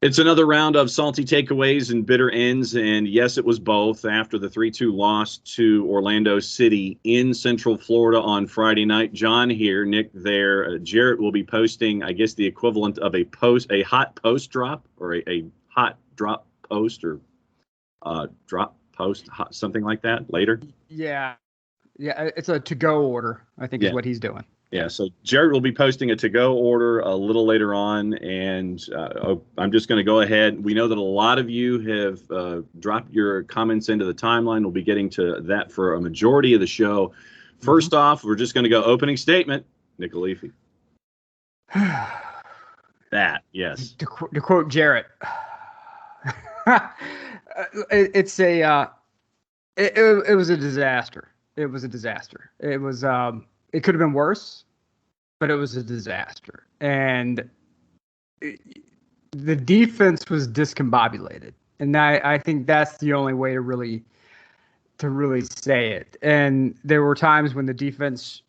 It's another round of salty takeaways and bitter ends. And yes, it was both after the 3-2 loss to Orlando City in Central Florida on Friday night. John here, Nick there. Jarrett will be posting, I guess, the equivalent of a hot post drop or a hot drop post or drop post, something like that later. Yeah. Yeah. It's a to-go order, I think is Yeah. what he's doing. Yeah, so Jared will be posting a to-go order a little later on, and I'm just going to go ahead. We know that a lot of you have dropped your comments into the timeline. We'll be getting to that for a majority of the show. First off, we're just going to go opening statement. Nick Leafy. That, yes. To quote Jarrett, it was a disaster. It was a disaster. It was it could have been worse, but it was a disaster. And the defense was discombobulated. And I think that's the only way to really say it. And there were times when the defense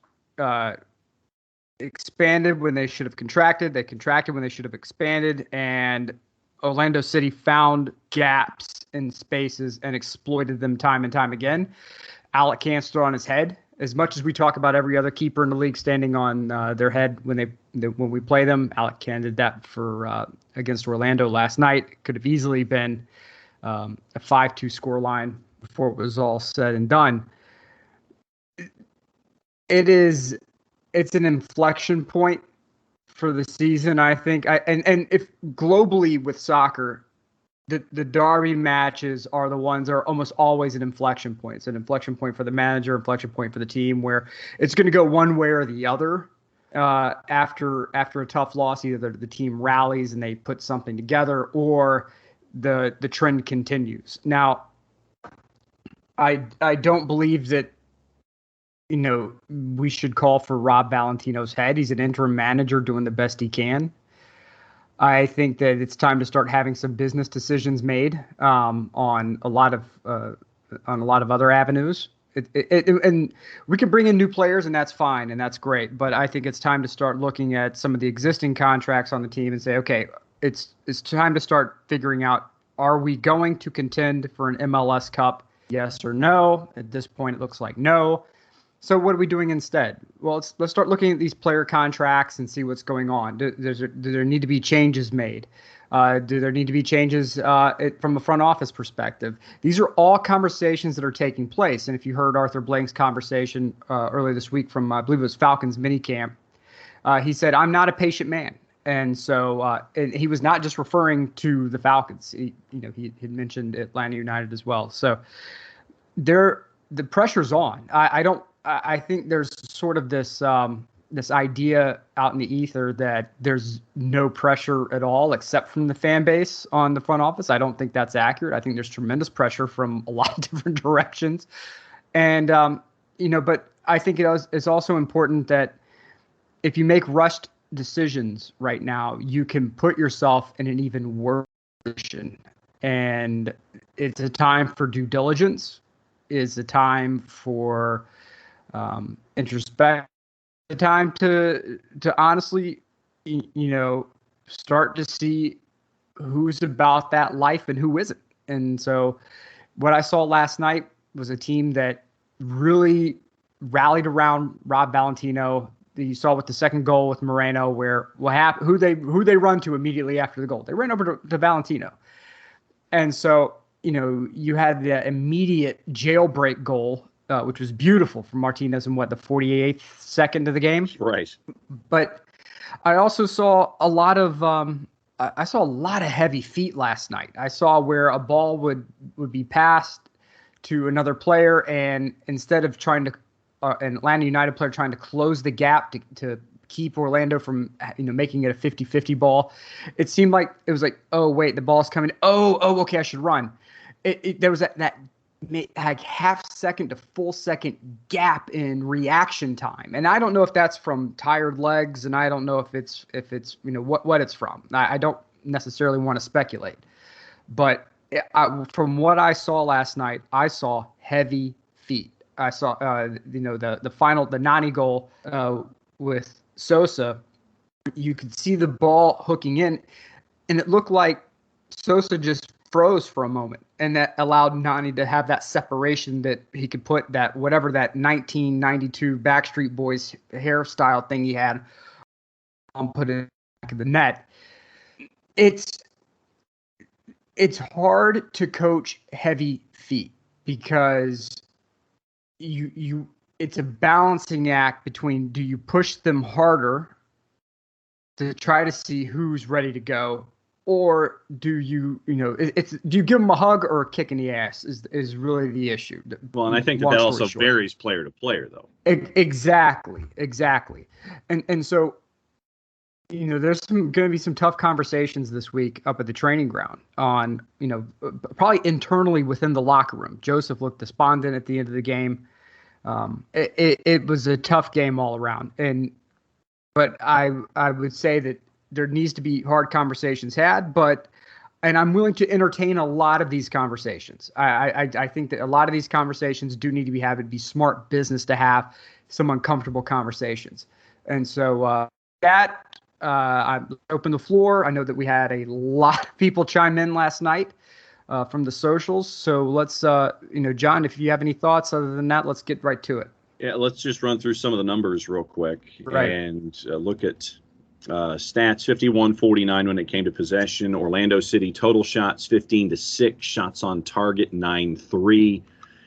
expanded when they should have contracted. They contracted when they should have expanded. And Orlando City found gaps in spaces and exploited them time and time again. Alec Can stood on his head. As much as we talk about every other keeper in the league standing on their head when we play them, Alec Can did that for against Orlando last night. Could have easily been a 5-2 score line before it was all said and done. It's an inflection point for the season, I think. And if globally with soccer, the derby matches are the ones that are almost always an inflection point. It's an inflection point for the manager, inflection point for the team, where it's going to go one way or the other after a tough loss. Either the team rallies and they put something together, or the trend continues. Now, I don't believe that we should call for Rob Valentino's head. He's an interim manager doing the best he can. I think that it's time to start having some business decisions made on a lot of other avenues. And we can bring in new players, and that's fine, and that's great. But I think it's time to start looking at some of the existing contracts on the team and say, okay, it's time to start figuring out: are we going to contend for an MLS Cup? Yes or no? At this point, it looks like no. So what are we doing instead? Well, let's start looking at these player contracts and see what's going on. Do there need to be changes made? Do there need to be changes from a front office perspective? These are all conversations that are taking place. And if you heard Arthur Blank's conversation earlier this week from, I believe it was Falcons minicamp, he said, "I'm not a patient man." And so and he was not just referring to the Falcons. He had mentioned Atlanta United as well. So the pressure's on. I think there's sort of this idea out in the ether that there's no pressure at all except from the fan base on the front office. I don't think that's accurate. I think there's tremendous pressure from a lot of different directions. And, but I think it's also important that if you make rushed decisions right now, you can put yourself in an even worse position. And it's a time for due diligence. It's a time for introspect, the time to honestly, start to see who's about that life and who isn't. And so what I saw last night was a team that really rallied around Rob Valentino. You saw with the second goal with Moreno, where who they run to immediately after the goal. They ran over to Valentino. And so, you had the immediate jailbreak goal, which was beautiful from Martinez in the 48th second of the game. Right. But I also saw a lot of heavy feet last night. I saw where a ball would be passed to another player, and instead of trying to an Atlanta United player trying to close the gap to keep Orlando from making it a 50-50 ball, it seemed like it was like, oh wait, the ball's coming. Oh okay, I should run. There was that like half second to full second gap in reaction time. And I don't know if that's from tired legs, and I don't know if it's what it's from. I don't necessarily want to speculate, but from what I saw last night, I saw heavy feet. I saw the Nani goal with Sosa. You could see the ball hooking in, and it looked like Sosa just froze for a moment, and that allowed Nani to have that separation that he could put that whatever that 1992 Backstreet Boys hairstyle thing he had on, put it back in the net. It's hard to coach heavy feet because it's a balancing act between, do you push them harder to try to see who's ready to go, or do you do you give them a hug or a kick in the ass is really the issue. Well, and I think that also varies player to player, though. Exactly. And so, there's going to be some tough conversations this week up at the training ground on, probably internally within the locker room. Joseph looked despondent at the end of the game. It was a tough game all around. But I would say that there needs to be hard conversations had, and I'm willing to entertain a lot of these conversations. I think that a lot of these conversations do need to be had. It'd be smart business to have some uncomfortable conversations. And so I opened the floor. I know that we had a lot of people chime in last night from the socials. So let's, John, if you have any thoughts other than that, let's get right to it. Yeah, let's just run through some of the numbers real quick and look at stats. 51-49 when it came to possession. Orlando City total shots 15-6, shots on target 9-3.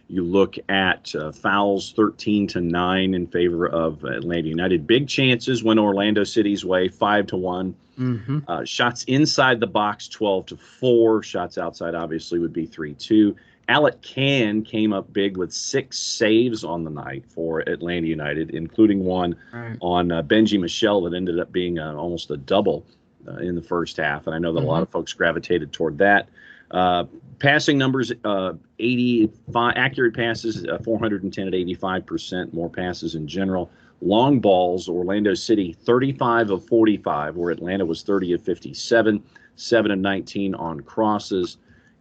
You look at fouls 13-9 in favor of Atlanta United. Big chances went Orlando City's way, 5-1. Mm-hmm. Shots inside the box 12-4. Shots outside obviously would be 3-2. Alec Can came up big with 6 saves on the night for Atlanta United, including one on Benji Michel that ended up being almost a double in the first half. And I know that a lot of folks gravitated toward that. Passing numbers, 85 accurate passes, 410 at 85%, more passes in general. Long balls, Orlando City 35 of 45, where Atlanta was 30 of 57, 7 of 19 on crosses.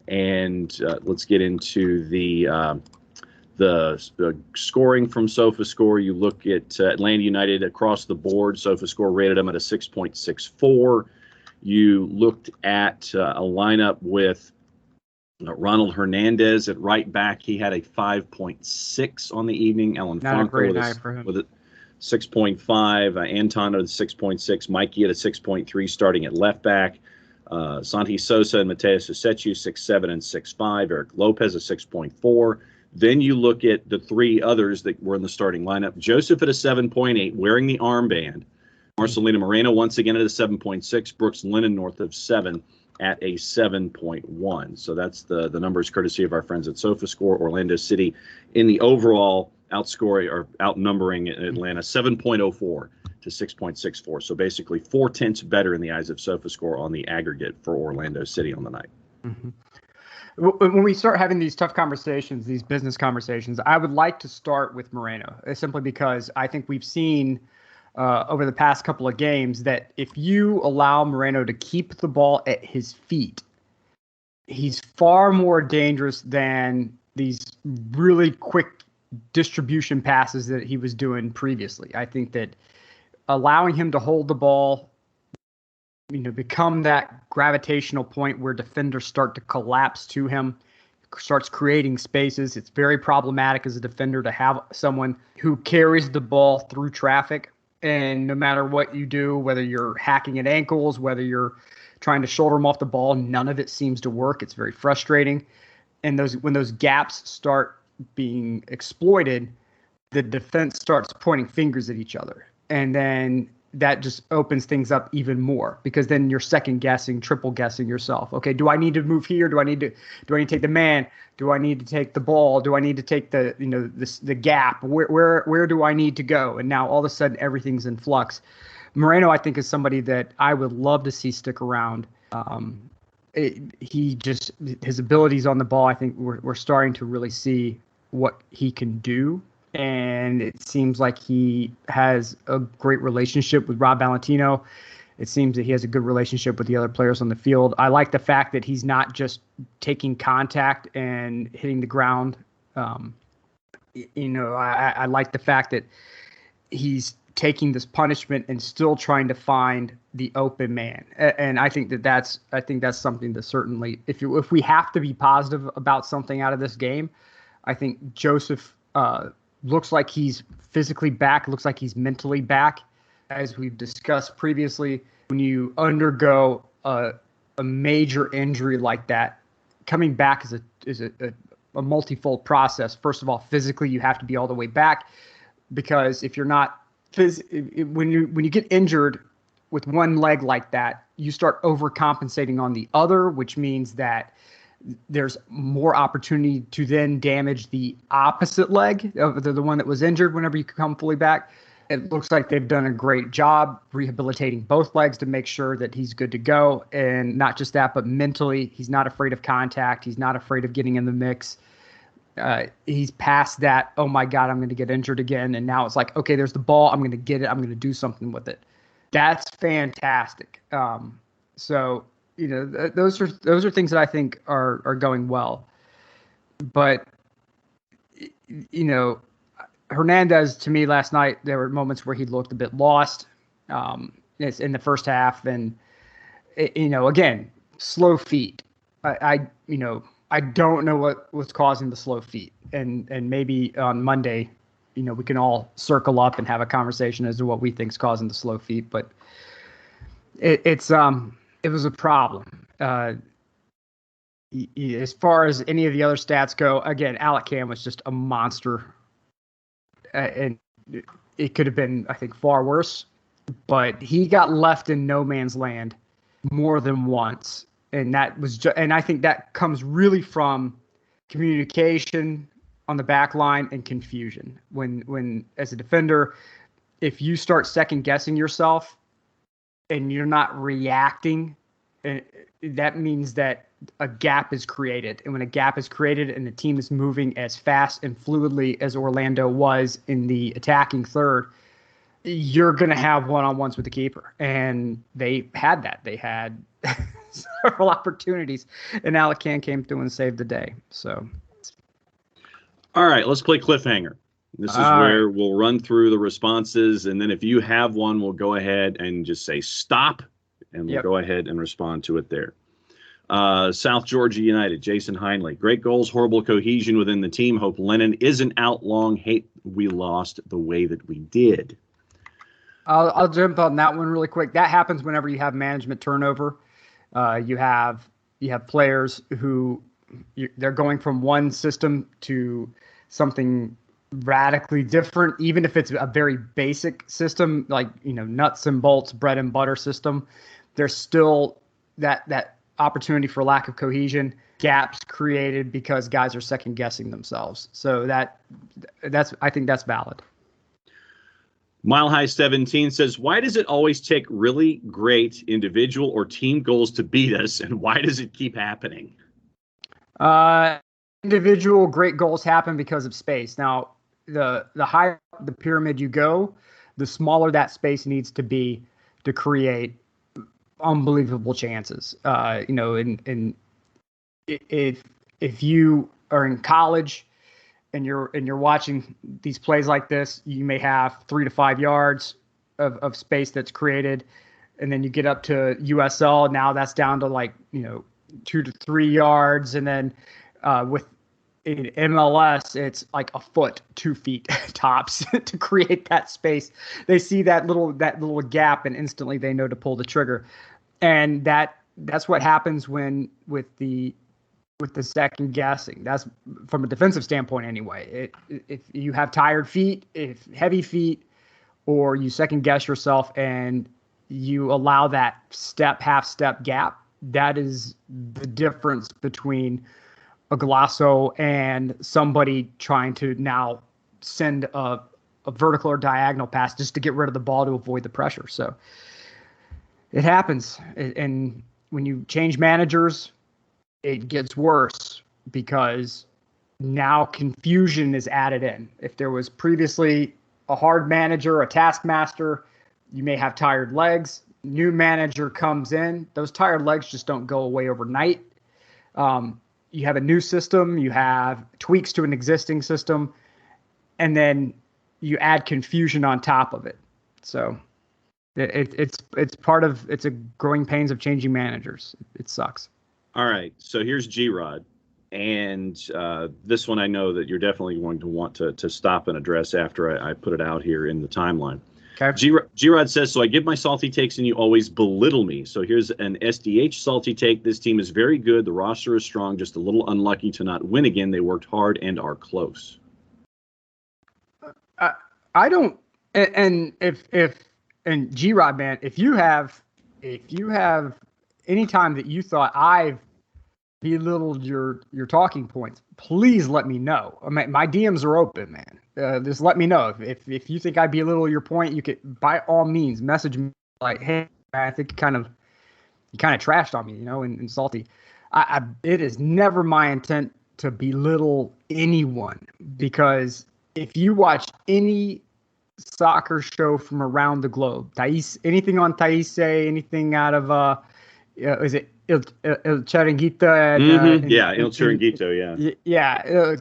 And let's get into the scoring from SofaScore. You look at Atlanta United across the board. SofaScore rated them at a 6.64. You looked at a lineup with Ronald Hernandez at right back. He had a 5.6 on the evening. Alan Franco with a 6.5. Anton at a 6.6. Mikey at a 6.3 starting at left back. Santi Sosa and Mateus Usechu, 6'7" and 6'5". Eric Lopez, a 6.4. Then you look at the 3 others that were in the starting lineup. Joseph at a 7.8, wearing the armband. Marcelino Moreno once again at a 7.6. Brooks Lennon north of 7 at a 7.1. So that's the numbers courtesy of our friends at SofaScore. Orlando City in the overall outnumbering Atlanta 7.04 to 6.64. So basically 4/10 better in the eyes of SofaScore on the aggregate for Orlando City on the night. Mm-hmm. When we start having these tough conversations, these business conversations, I would like to start with Moreno, simply because I think we've seen over the past couple of games that if you allow Moreno to keep the ball at his feet, he's far more dangerous than these really quick distribution passes that he was doing previously. I think that allowing him to hold the ball, become that gravitational point where defenders start to collapse to him, starts creating spaces. It's very problematic as a defender to have someone who carries the ball through traffic. And no matter what you do, whether you're hacking at ankles, whether you're trying to shoulder him off the ball, none of it seems to work. It's very frustrating. And when those gaps start being exploited, the defense starts pointing fingers at each other. And then that just opens things up even more, because then you're second guessing, triple guessing yourself. Okay, do I need to move here? Do I need to take the man? Do I need to take the ball? Do I need to take the gap? Where do I need to go? And now all of a sudden everything's in flux. Moreno, I think, is somebody that I would love to see stick around. His abilities on the ball, I think we're starting to really see what he can do. And it seems like he has a great relationship with Rob Valentino. It seems that he has a good relationship with the other players on the field. I like the fact that he's not just taking contact and hitting the ground. I like the fact that he's taking this punishment and still trying to find the open man. And I think that's something that certainly, if we have to be positive about something out of this game, I think Joseph looks like he's physically back, looks like he's mentally back. As we've discussed previously, when you undergo a major injury like that, coming back is a multifold process. First of all, physically, you have to be all the way back, because if you're not when you get injured with one leg like that, you start overcompensating on the other, which means that there's more opportunity to then damage the opposite leg of the one that was injured whenever you come fully back. It looks like they've done a great job rehabilitating both legs to make sure that he's good to go. And not just that, but mentally, he's not afraid of contact. He's not afraid of getting in the mix. He's past that, oh my God, I'm going to get injured again. And now it's like, okay, there's the ball. I'm going to get it. I'm going to do something with it. That's fantastic. So, those are things that I think are going well. But, Hernandez, to me last night, there were moments where he looked a bit lost in the first half. And, again, slow feet. I don't know what was causing the slow feet. And maybe on Monday, we can all circle up and have a conversation as to what we think is causing the slow feet. But it was a problem. As far as any of the other stats go, again, Alec Cam was just a monster. And it could have been, I think, far worse. But he got left in no man's land more than once. And that was and I think that comes really from communication on the back line and confusion. When as a defender, if you start second guessing yourself and you're not reacting, that means that a gap is created. And when a gap is created and the team is moving as fast and fluidly as Orlando was in the attacking third, you're going to have one-on-ones with the keeper. And they had that. They had several opportunities, and Alec Can came through and saved the day. So, all right, let's play cliffhanger. This is where we'll run through the responses, and then if you have one, we'll go ahead and just say stop, and we'll go ahead and respond to it there. South Georgia United, Jason Heinley. Great goals, horrible cohesion within the team. Hope Lennon isn't out long. Hate we lost the way that we did. I'll jump on that one really quick. That happens whenever you have management turnover. You have players who they're going from one system to something radically different, even if it's a very basic system, like, nuts and bolts, bread and butter system. There's still that opportunity for lack of cohesion, gaps created because guys are second guessing themselves. So I think that's valid. Mile High 17 says, why does it always take really great individual or team goals to beat us, and why does it keep happening? Individual great goals happen because of space. Now, the higher the pyramid you go, the smaller that space needs to be to create unbelievable chances. And if you are in college and you're watching these plays like this, you may have 3 to 5 yards of space that's created, and then you get up to USL. Now that's down to 2 to 3 yards, and then with in MLS, it's like a foot, 2 feet tops to create that space. They see that little gap, and instantly they know to pull the trigger, and that's what happens with the second guessing. That's from a defensive standpoint anyway. If you have tired feet, if heavy feet, or you second guess yourself and you allow that half step gap, that is the difference between a Golasso and somebody trying to now send a vertical or diagonal pass just to get rid of the ball to avoid the pressure. So it happens. And when you change managers, it gets worse because now confusion is added in. If there was previously a hard manager, a taskmaster, you may have tired legs. New manager comes in. Those tired legs just don't go away overnight. You have a new system. You have tweaks to an existing system. And then you add confusion on top of it. So it's part of it's a growing pains of changing managers. It sucks. All right, so here's G-Rod, and this one I know that you're definitely going to want to stop and address after I put it out here in the timeline. Okay. G-Rod says, so I give my salty takes and you always belittle me. So here's an SDH salty take. This team is very good. The roster is strong, just a little unlucky to not win again. They worked hard and are close. I don't, and and G-Rod, man, if you have any time that you thought I've belittled your talking points, please let me know. I mean, my DMs are open, man. Just let me know if you think I belittle your point. You could, by all means, message me like, hey, man, I think you kind of trashed on me, and salty. It is never my intent to belittle anyone, because if you watch any soccer show from around the globe, anything on Taise, anything out of is it El Chiringuito? El Chiringuito, yeah.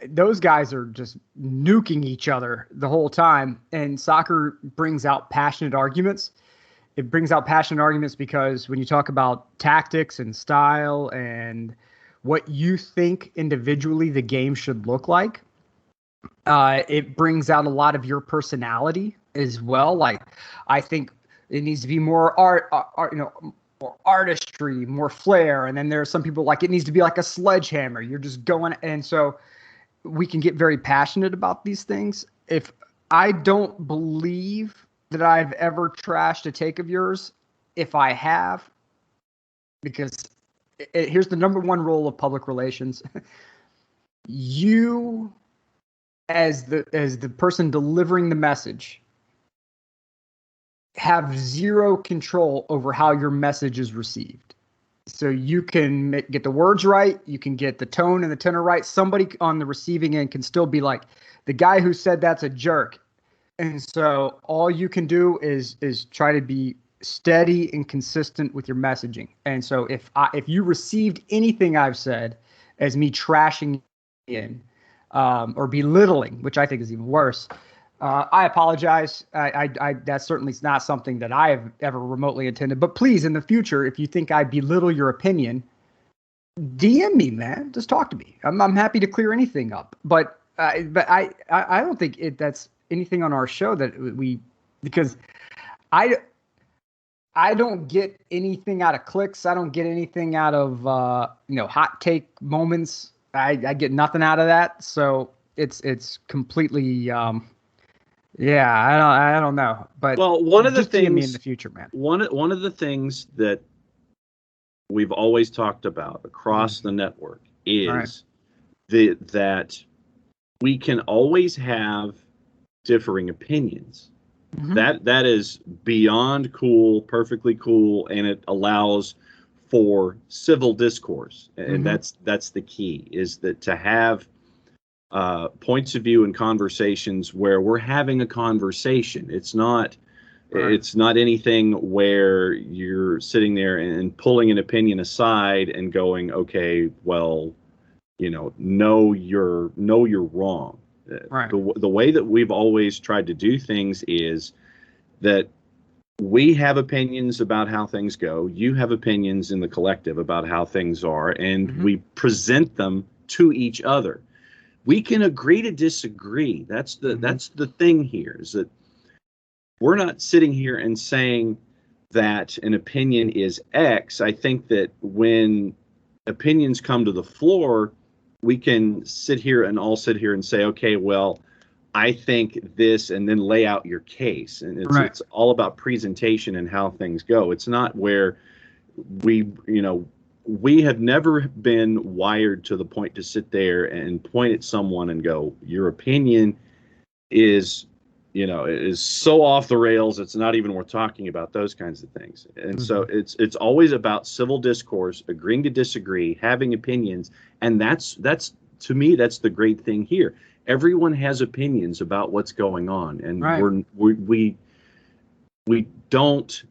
Those guys are just nuking each other the whole time, and soccer brings out passionate arguments. It brings out passionate arguments because when you talk about tactics and style and what you think individually the game should look like, it brings out a lot of your personality as well. Like, I think it needs to be more art, more artistry, more flair. And then there are some people like it needs to be like a sledgehammer. You're just going. And so we can get very passionate about these things. If I don't believe that I've ever trashed a take of yours, if I have, because here's the number one rule of public relations. You, as the person delivering the message, have zero control over how your message is received. So you can get the words right, you can get the tone and the tenor right. Somebody on the receiving end can still be like, the guy who said that's a jerk. And so all you can do is try to be steady and consistent with your messaging. And so if you received anything I've said as me trashing in or belittling, which I think is even worse, I apologize. I that's certainly not something that I have ever remotely intended. But please, in the future, if you think I belittle your opinion, DM me, man. Just talk to me. I'm happy to clear anything up. But I don't think that's anything on our show that because I don't get anything out of clicks. I don't get anything out of hot take moments. I get nothing out of that. So it's completely I don't know. But one of the things me in the future, man. One of the things that we've always talked about across the network is that we can always have differing opinions. Mm-hmm. That is beyond cool, perfectly cool, and it allows for civil discourse. And that's the key, is that to have points of view and conversations where we're having a conversation. It's not anything where you're sitting there and pulling an opinion aside and going, okay, well, no, you're wrong. Right. The way that we've always tried to do things is that we have opinions about how things go. You have opinions in the collective about how things are, and we present them to each other. We can agree to disagree. That's the thing here, is that we're not sitting here and saying that an opinion is X. I think that when opinions come to the floor, we can sit here and say, okay, well, I think this, and then lay out your case. And it's all about presentation and how things go. It's not where we have never been wired to the point to sit there and point at someone and go, your opinion is so off the rails, it's not even worth talking about, those kinds of things. And so it's always about civil discourse, agreeing to disagree, having opinions. And that's to me, that's the great thing here. Everyone has opinions about what's going on. And we don't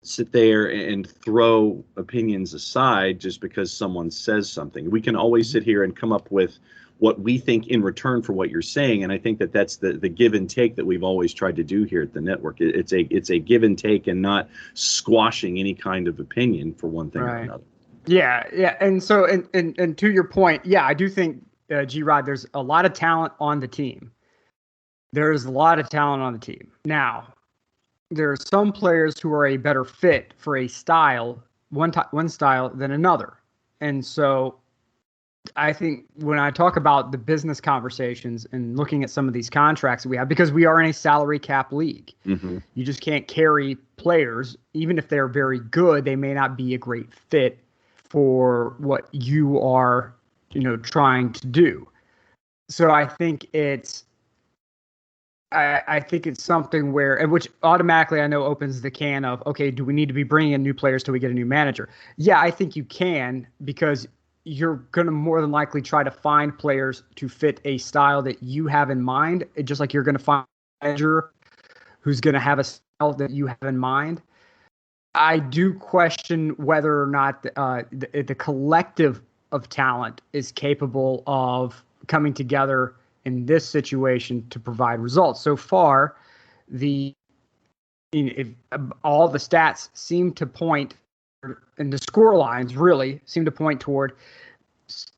sit there and throw opinions aside just because someone says something. We can always sit here and come up with what we think in return for what you're saying. And I think that that's the give and take that we've always tried to do here at the network. It's a give and take, and not squashing any kind of opinion for one thing or another. Yeah. And so, and to your point, yeah, I do think, G-Rod, there's a lot of talent on the team. There's a lot of talent on the team. Now, there are some players who are a better fit for a style, one style than another. And so I think when I talk about the business conversations and looking at some of these contracts that we have, because we are in a salary cap league, you just can't carry players, even if they're very good, they may not be a great fit for what you are, trying to do. So I think it's something which automatically I know opens the can of, okay, do we need to be bringing in new players till we get a new manager? Yeah, I think you can, because you're going to more than likely try to find players to fit a style that you have in mind, just like you're going to find a manager who's going to have a style that you have in mind. I do question whether or not the collective of talent is capable of coming together in this situation to provide results. So far, all the stats seem to point, and the score lines really seem to point toward,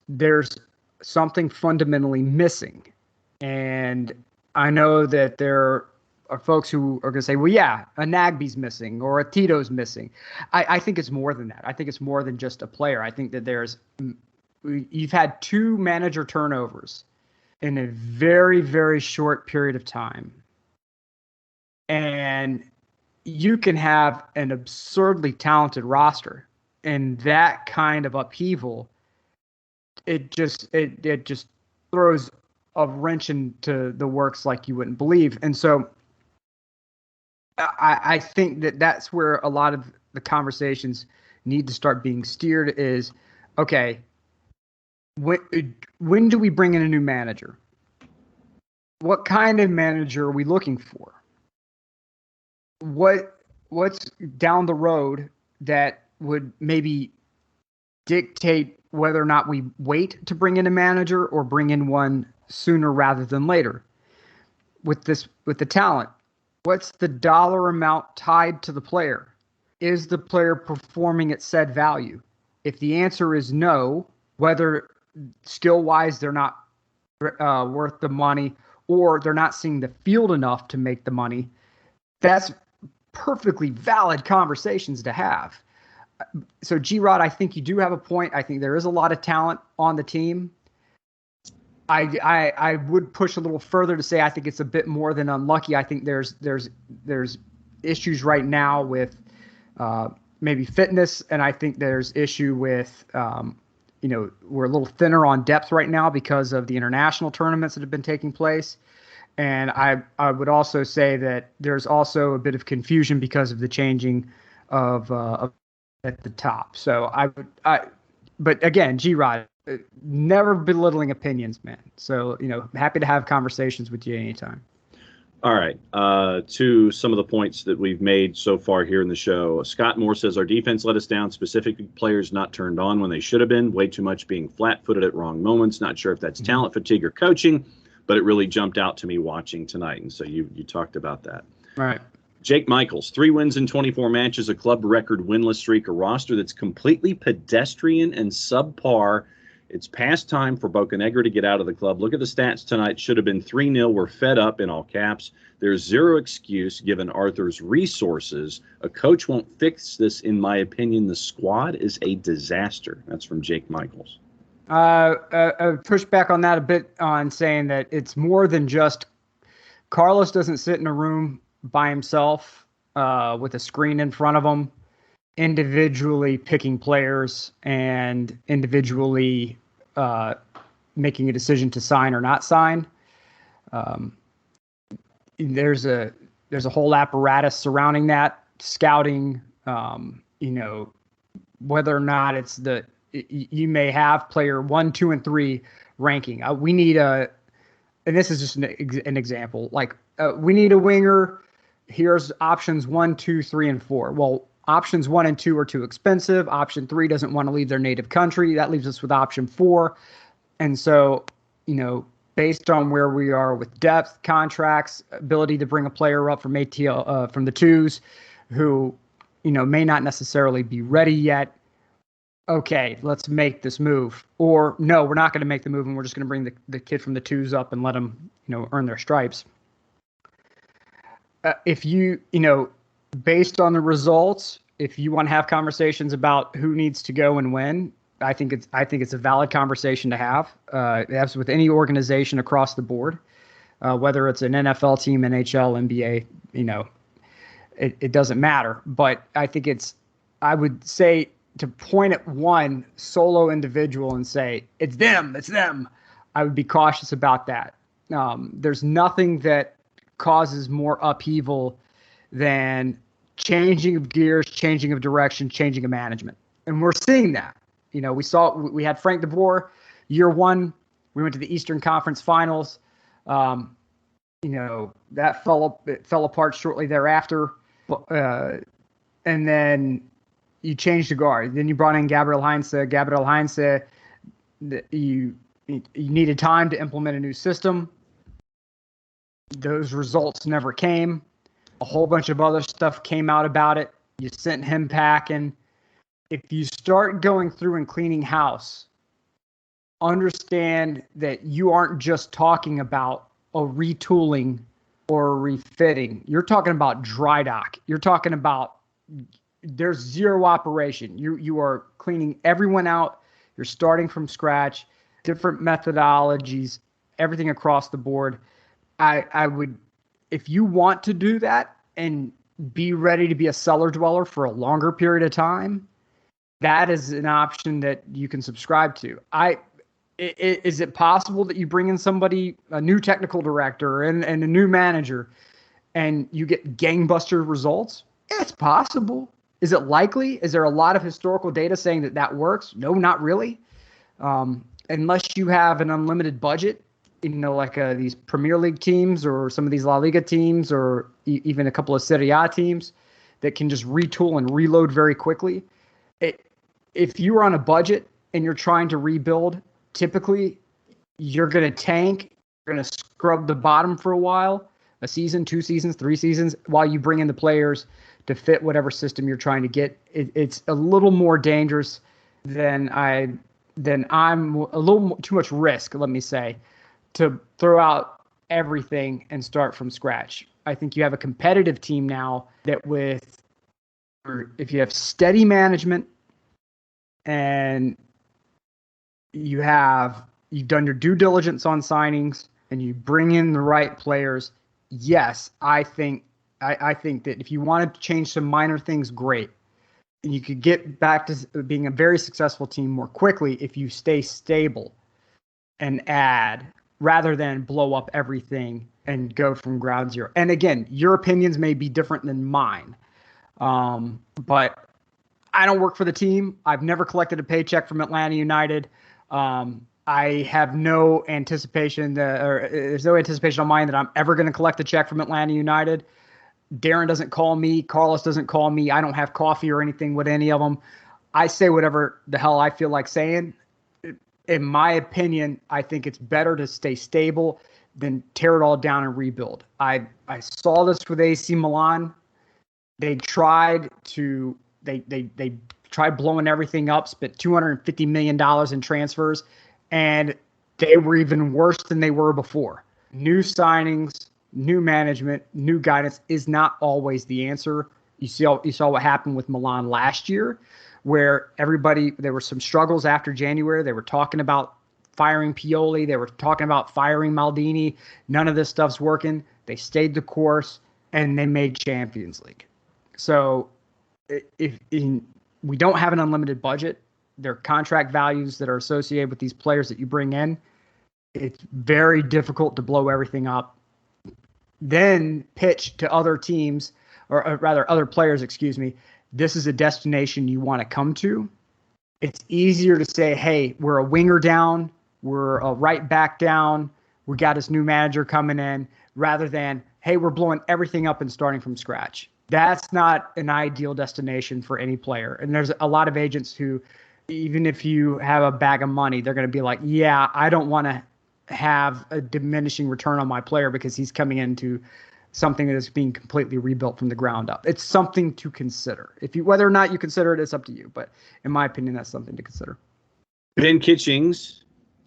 there's something fundamentally missing. And I know that there are folks who are going to say, well, yeah, a Nagbe's missing or a Tito's missing. I think it's more than that. I think it's more than just a player. I think that you've had 2 manager turnovers in a very, very short period of time. And you can have an absurdly talented roster, and that kind of upheaval, it just throws a wrench into the works like you wouldn't believe. And so I think that's where a lot of the conversations need to start being steered is, okay, when do we bring in a new manager? What kind of manager are we looking for? What's down the road that would maybe dictate whether or not we wait to bring in a manager or bring in one sooner rather than later? With the talent, what's the dollar amount tied to the player? Is the player performing at said value? If the answer is no, whether skill-wise they're not worth the money or they're not seeing the field enough to make the money, that's perfectly valid conversations to have. So, G-Rod, I think you do have a point. I think there is a lot of talent on the team. I would push a little further to say I think it's a bit more than unlucky. I think there's issues right now with maybe fitness, and I think there's issue with we're a little thinner on depth right now because of the international tournaments that have been taking place. And I would also say that there's also a bit of confusion because of the changing of at the top. So but again, G-Rod, never belittling opinions, man. So, happy to have conversations with you anytime. All right. To some of the points that we've made so far here in the show, Scott Moore says our defense let us down, specifically players not turned on when they should have been, way too much being flat-footed at wrong moments. Not sure if that's talent fatigue or coaching, but it really jumped out to me watching tonight. And so you talked about that. Right. Jake Michaels, 3 wins in 24 matches, a club record winless streak, a roster that's completely pedestrian and subpar. It's past time for Bocanegra to get out of the club. Look at the stats tonight. Should have been 3-0. We're fed up in all caps. There's zero excuse given Arthur's resources. A coach won't fix this, in my opinion. The squad is a disaster. That's from Jake Michaels. I push back on that a bit on saying that it's more than just Carlos doesn't sit in a room by himself with a screen in front of him, individually picking players and individually making a decision to sign or not sign. There's a whole apparatus surrounding that, scouting, whether or not it's you may have player 1, 2, and 3 ranking. We need and this is just an example, like we need a winger. Here's options 1, 2, 3, and 4. Well, options 1 and 2 are too expensive. Option 3 doesn't want to leave their native country. That leaves us with option 4. And so based on where we are with depth, contracts, ability to bring a player up from ATL, from the twos who, may not necessarily be ready yet. Okay, let's make this move. Or no, we're not going to make the move, and we're just going to bring the kid from the twos up and let them, earn their stripes. If based on the results, if you want to have conversations about who needs to go and when, I think it's a valid conversation to have. That's with any organization across the board, whether it's an NFL team, NHL, NBA. It doesn't matter. But I think I would say to point at one solo individual and say it's them. I would be cautious about that. There's nothing that causes more upheaval than changing of gears, changing of direction, changing of management, and we're seeing that. We had Frank DeBoer year one. We went to the Eastern Conference Finals. That fell apart shortly thereafter. And then you changed the guard. Then you brought in Gabriel Heinze. You needed time to implement a new system. Those results never came. A whole bunch of other stuff came out about it. You sent him packing. If you start going through and cleaning house, understand that you aren't just talking about a retooling or a refitting. You're talking about dry dock. You're talking about there's zero operation. You are cleaning everyone out. You're starting from scratch, different methodologies, everything across the board. I would, if you want to do that and be ready to be a cellar dweller for a longer period of time, that is an option that you can subscribe to. Is it possible that you bring in somebody, a new technical director and a new manager, and you get gangbuster results? It's possible. Is it likely? Is there a lot of historical data saying that works? No, not really. Unless you have an unlimited budget, like these Premier League teams or some of these La Liga teams or even a couple of Serie A teams that can just retool and reload very quickly. If you're on a budget and you're trying to rebuild, typically you're going to tank, you're going to scrub the bottom for a while, a season, 2 seasons, 3 seasons, while you bring in the players to fit whatever system you're trying to get. It's a little more dangerous than I'm a little too much risk, let me say, to throw out everything and start from scratch. I think you have a competitive team now that if you have steady management and you've done your due diligence on signings and you bring in the right players, yes, I think that if you wanted to change some minor things, great. And you could get back to being a very successful team more quickly if you stay stable and add rather than blow up everything and go from ground zero. And again, your opinions may be different than mine. But I don't work for the team. I've never collected a paycheck from Atlanta United. I have no anticipation there's no anticipation on mine that I'm ever going to collect a check from Atlanta United. Darren doesn't call me. Carlos doesn't call me. I don't have coffee or anything with any of them. I say whatever the hell I feel like saying. In my opinion, I think it's better to stay stable than tear it all down and rebuild. I saw this with AC Milan. They tried blowing everything up, spent $250 million in transfers, and they were even worse than they were before. New signings, new management, new guidance is not always the answer. You saw what happened with Milan last year, where there were some struggles after January. They were talking about firing Pioli. They were talking about firing Maldini. None of this stuff's working. They stayed the course, and they made Champions League. So we don't have an unlimited budget. There are contract values that are associated with these players that you bring in. It's very difficult to blow everything up. Then pitch to other teams, or rather other players, this is a destination you want to come to. It's easier to say, hey, we're a winger down, we're a right back down, we got this new manager coming in, rather than, hey, we're blowing everything up and starting from scratch. That's not an ideal destination for any player. And there's a lot of agents who, even if you have a bag of money, they're going to be like, yeah, I don't want to have a diminishing return on my player because he's coming into something that is being completely rebuilt from the ground up. It's something to consider. Whether or not you consider it, it's up to you. But in my opinion, that's something to consider. Ben Kitchings,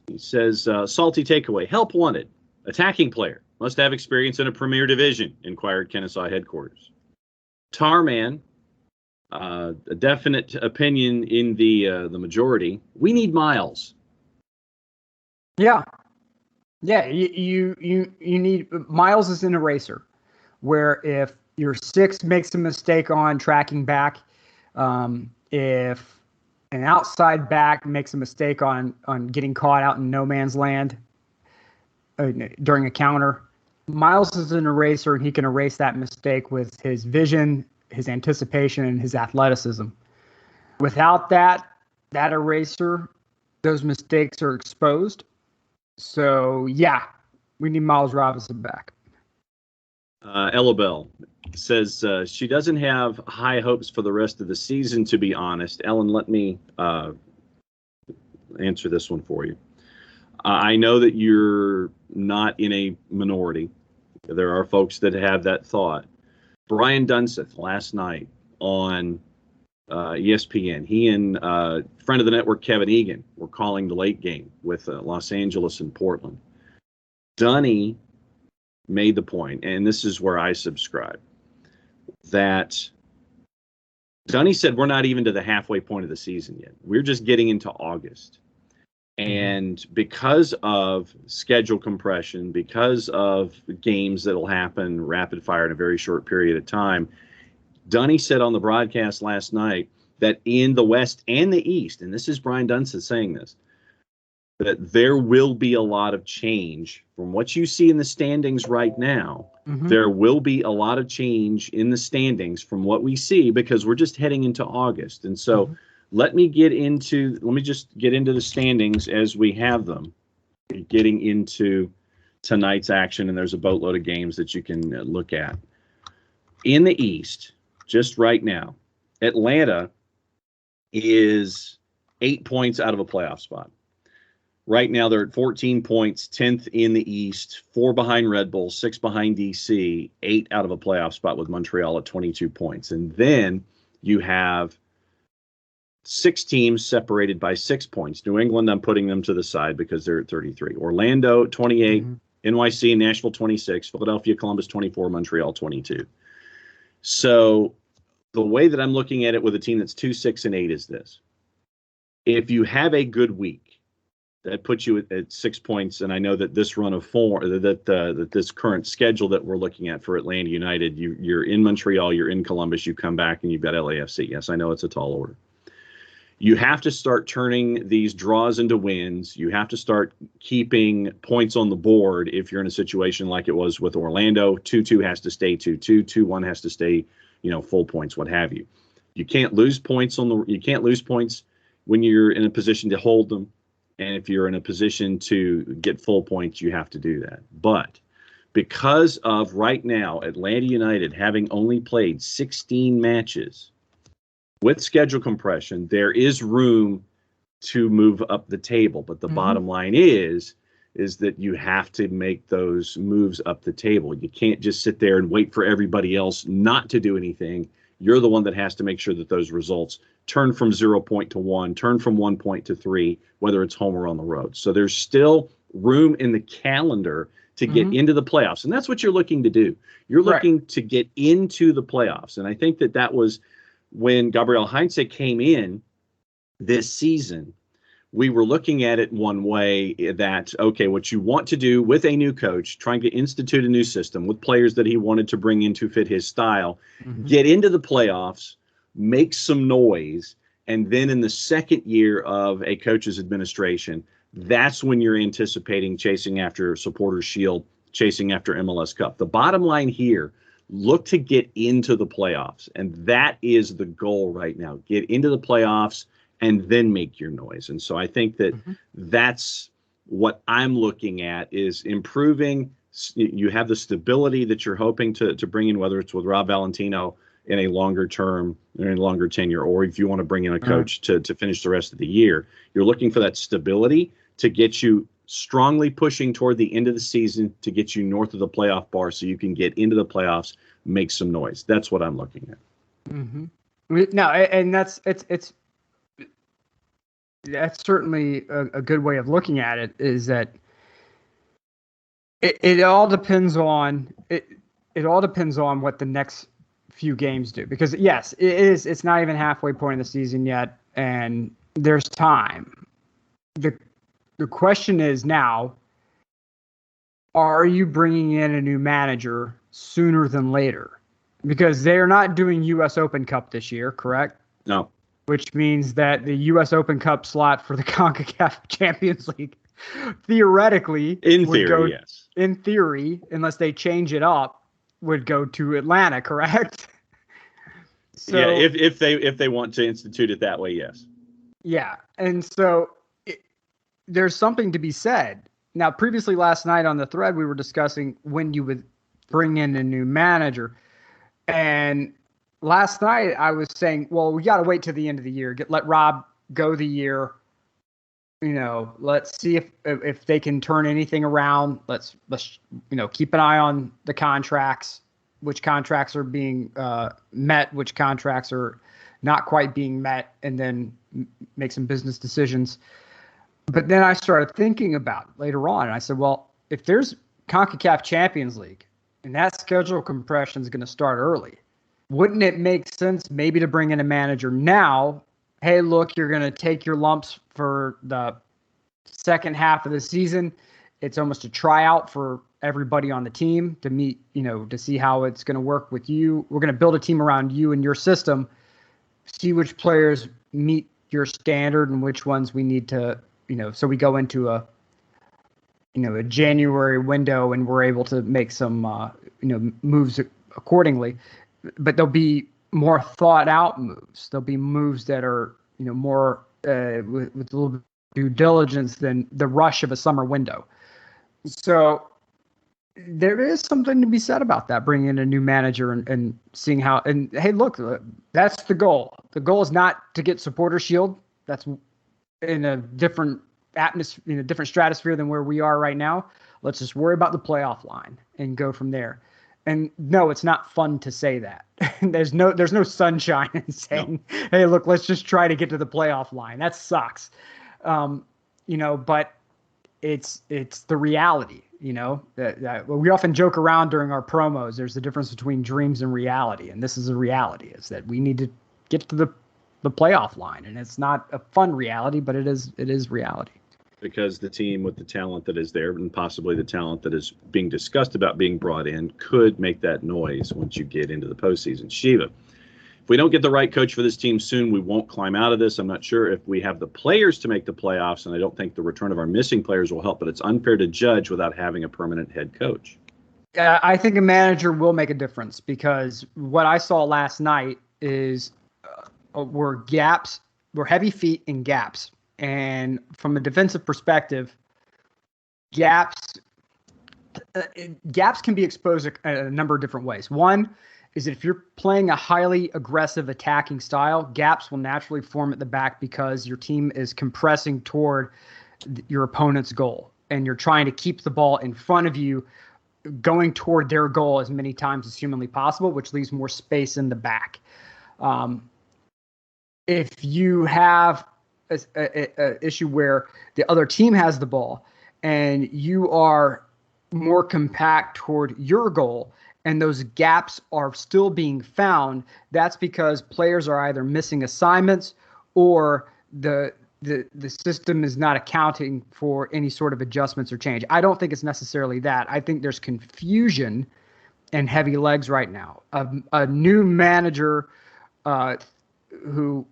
he says, salty takeaway, help wanted. Attacking player, must have experience in a premier division, inquired Kennesaw headquarters. Tarman, a definite opinion in the majority. We need Miles. Yeah. Yeah, you need Miles is an eraser, where if your 6 makes a mistake on tracking back, if an outside back makes a mistake on getting caught out in no man's land during a counter, Miles is an eraser, and he can erase that mistake with his vision, his anticipation, and his athleticism. Without that eraser, those mistakes are exposed. So, yeah, we need Miles Robinson back. Ella Bell says she doesn't have high hopes for the rest of the season, to be honest. Ellen, let me answer this one for you. I know that you're not in a minority. There are folks that have that thought. Brian Dunseth last night on ESPN, he and friend of the network Kevin Egan were calling the late game with Los Angeles and Portland. Dunny made the point, and this is where I subscribe, that Dunny said we're not even to the halfway point of the season yet. We're just getting into August. And because of schedule compression, because of games that'll happen rapid fire in a very short period of time, Dunny said on the broadcast last night that in the West and the East, and this is Brian Dunseth saying this, that there will be a lot of change from what you see in the standings right now. Mm-hmm. There will be a lot of change in the standings from what we see because we're just heading into August. And so let me just get into the standings as we have them, getting into tonight's action. And there's a boatload of games that you can look at. In the East, just right now, Atlanta is 8 points out of a playoff spot. Right now, they're at 14 points, 10th in the East, 4 behind Red Bull, 6 behind DC, 8 out of a playoff spot with Montreal at 22 points. And then you have 6 teams separated by 6 points. New England, I'm putting them to the side because they're at 33. Orlando, 28, NYC and Nashville, 26, Philadelphia, Columbus, 24, Montreal, 22. So the way that I'm looking at it with a team that's 2, 6, and 8 is this. If you have a good week, that puts you at 6 points, and I know that this run of 4, that this current schedule that we're looking at for Atlanta United, you're in Montreal, you're in Columbus, you come back, and you've got LAFC. Yes, I know it's a tall order. You have to start turning these draws into wins. You have to start keeping points on the board if you're in a situation like it was with Orlando. 2-2 has to stay 2-2. 2-1 has to stay, full points, what have you. You can't lose points when you're in a position to hold them. And if you're in a position to get full points, you have to do that. But because of right now, Atlanta United having only played 16 matches with schedule compression, there is room to move up the table. But the bottom line is that you have to make those moves up the table. You can't just sit there and wait for everybody else not to do anything. You're the one that has to make sure that those results turn from 0 point to 1, turn from 1 point to 3, whether it's home or on the road. So there's still room in the calendar to get into the playoffs. And that's what you're looking to do. You're looking to get into the playoffs. And I think that was when Gabriel Heinze came in this season. We were looking at it one way that, okay, what you want to do with a new coach, trying to institute a new system with players that he wanted to bring in to fit his style, get into the playoffs, make some noise, and then in the second year of a coach's administration, that's when you're anticipating chasing after Supporters Shield, chasing after MLS Cup. The bottom line here, look to get into the playoffs, and that is the goal right now. Get into the playoffs and then make your noise. And so I think that that's what I'm looking at, is improving. You have the stability that you're hoping to bring in, whether it's with Rob Valentino in a longer term, in a longer tenure, or if you want to bring in a coach to finish the rest of the year. You're looking for that stability to get you strongly pushing toward the end of the season to get you north of the playoff bar so you can get into the playoffs, make some noise. That's what I'm looking at. Mm-hmm. No, and that's certainly a good way of looking at it, is that it all depends on it all depends on what the next few games do, because yes, it's not even halfway point in the season yet, and there's time. The question is now, are you bringing in a new manager sooner than later? Because they're not doing U.S. Open Cup this year, correct? No. Which means that the U.S. Open Cup slot for the CONCACAF Champions League, theoretically, in theory, yes. In theory, unless they change it up, would go to Atlanta, correct? So, yeah, if they want to institute it that way, yes. Yeah, and so there's something to be said. Now, previously last night on the thread, we were discussing when you would bring in a new manager. And last night I was saying, well, we got to wait till the end of the year. Let Rob go the year. Let's see if they can turn anything around. Let's keep an eye on the contracts, which contracts are being met, which contracts are not quite being met, and then make some business decisions. But then I started thinking about it later on, and I said, well, if there's CONCACAF Champions League, and that schedule compression is going to start early, wouldn't it make sense maybe to bring in a manager now? Hey, look, you're going to take your lumps for the second half of the season. It's almost a tryout for everybody on the team to meet, to see how it's going to work with you. We're going to build a team around you and your system, see which players meet your standard and which ones we need to, so we go into a January window and we're able to make some, moves accordingly. But there'll be more thought out moves. There'll be moves that are, more with a little bit of due diligence than the rush of a summer window. So there is something to be said about that, bringing in a new manager and seeing how, and hey, look, that's the goal. The goal is not to get Supporter Shield. That's in a different atmosphere, in a different stratosphere than where we are right now. Let's just worry about the playoff line and go from there. And no, it's not fun to say that. There's no sunshine in saying, no. Hey, look, let's just try to get to the playoff line. That sucks. But it's the reality, that we often joke around during our promos. There's the difference between dreams and reality. And this is a reality, is that we need to get to the playoff line. And it's not a fun reality, but it is reality. Because the team with the talent that is there, and possibly the talent that is being discussed about being brought in, could make that noise once you get into the postseason. Shiva, if we don't get the right coach for this team soon, we won't climb out of this. I'm not sure if we have the players to make the playoffs, and I don't think the return of our missing players will help, but it's unfair to judge without having a permanent head coach. I think a manager will make a difference, because what I saw last night is were heavy feet and gaps. And from a defensive perspective, gaps can be exposed a number of different ways. One is that if you're playing a highly aggressive attacking style, gaps will naturally form at the back because your team is compressing toward your opponent's goal, and you're trying to keep the ball in front of you, going toward their goal as many times as humanly possible, which leaves more space in the back. If you have a issue where the other team has the ball and you are more compact toward your goal, and those gaps are still being found, that's because players are either missing assignments or the system is not accounting for any sort of adjustments or change. I don't think it's necessarily that. I think there's confusion and heavy legs right now. A new manager who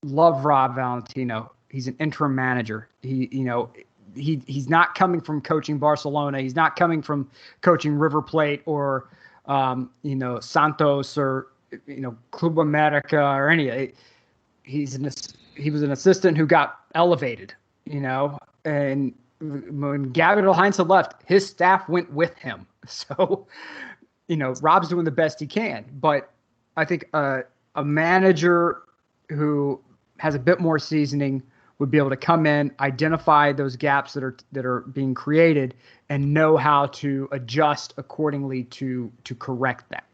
love Rob Valentino. He's an interim manager. He's not coming from coaching Barcelona. He's not coming from coaching River Plate or Santos or Club America or any. He was an assistant who got elevated. And when Gabriel Heinze left, his staff went with him. So, Rob's doing the best he can. But I think a manager who has a bit more seasoning, would be able to come in, identify those gaps that are being created, and know how to adjust accordingly to correct that.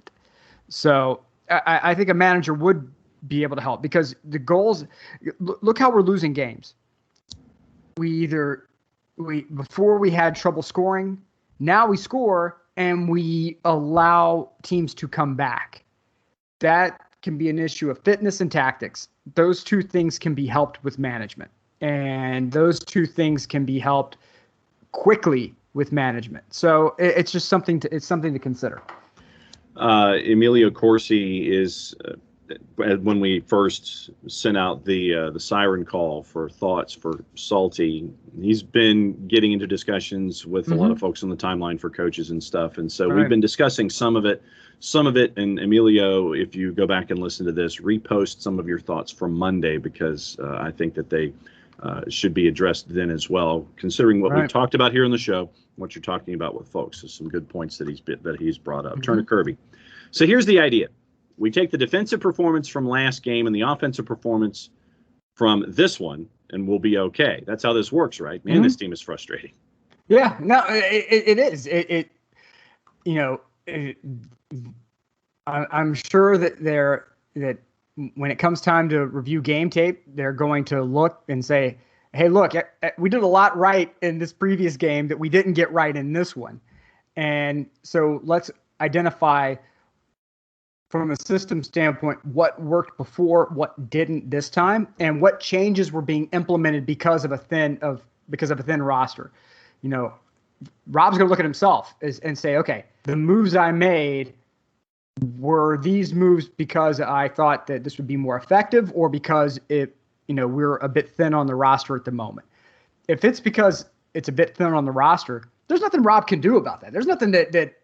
So I think a manager would be able to help, because the goals. Look how we're losing games. Before we had trouble scoring. Now we score and we allow teams to come back. That can be an issue of fitness and tactics. Those two things can be helped with management, and those two things can be helped quickly with management. So it's just something to consider. Emilio Corsi is, when we first sent out the siren call for thoughts for Salty, he's been getting into discussions with a lot of folks on the timeline for coaches and stuff. And so we've been discussing some of it. And Emilio, if you go back and listen to this, repost some of your thoughts from Monday, because I think that they should be addressed then as well, considering what we've talked about here on the show, what you're talking about with folks. There's some good points that he's brought up. Turner Kirby. So here's the idea. We take the defensive performance from last game and the offensive performance from this one, and we'll be okay. That's how this works, right? Man, this team is frustrating. Yeah, no, it is. I'm sure that when it comes time to review game tape, they're going to look and say, hey, look, we did a lot right in this previous game that we didn't get right in this one. And so let's identify from a system standpoint what worked before, what didn't this time, and what changes were being implemented because of a thin roster. Rob's going to look at himself and say, okay, the moves I made, were these moves because I thought that this would be more effective, or because we're a bit thin on the roster at the moment? If it's because it's a bit thin on the roster, there's nothing Rob can do about that. There's nothing that